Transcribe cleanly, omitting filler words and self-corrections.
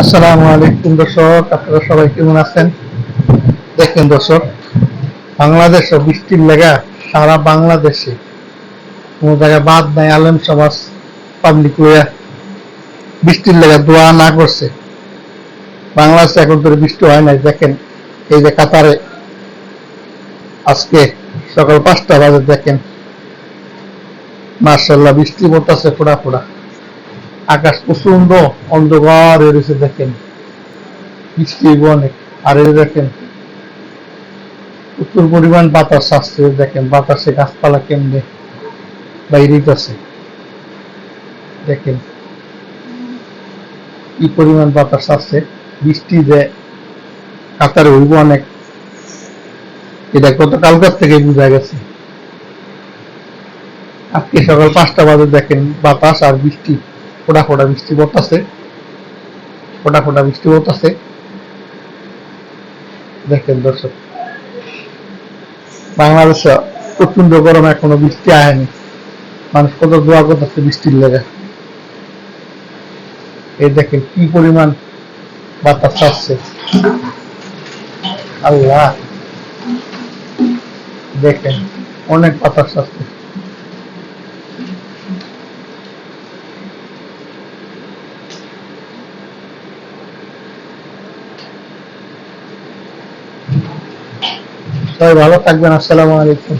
আসসালামু আলাইকুম দর্শক, আপনারা সবাই কেমন আছেন? দেখেন দর্শক, বাংলাদেশে বৃষ্টির লেগা সারা বাংলাদেশে কোনো জায়গায় বাদ নাই। আলেম সমাজ পাবলিক লইয়া বৃষ্টির লেগা দোয়া না করছে। বাংলাদেশে এখন ধরে বৃষ্টি হয় নাই। দেখেন এই যে কাতারে আজকে সকাল 5টা বাজে দেখেন মার্শাল্লাহ বৃষ্টি পড়তেছে ফোড়া ফোড়া। আকাশ প্রচন্ড অন্ধকার হয়ে রয়েছে। দেখেন বৃষ্টি অনেক। আর এই দেখেন প্রচুর পরিমাণ বাতাস আসছে। দেখেন বাতাসে গাছপালা কেমনে বাইরেছে। দেখেন কি পরিমাণ বাতাস আসছে। বৃষ্টি যে কাতারে হইব অনেক, এটা গতকালকার থেকে বোঝা গেছে। আজকে সকাল 5টা বাজে দেখেন বাতাস আর বৃষ্টি, ফোটা ফোটা বৃষ্টি পড়তেছে, ফোটা ফোটা বৃষ্টি পড়তেছে। দেখেন দর্শক, বাংলাদেশে প্রচন্ড গরম, এখনো বৃষ্টি আয়নি। মানুষ কত দোয়া করতেছে বৃষ্টির লেগে। এই দেখেন কি পরিমাণ বাতাস আসছে। আল্লাহ, দেখেন অনেক বাতাস আসছে। সবাই ভালো থাকবেন। আসসালামু আলাইকুম।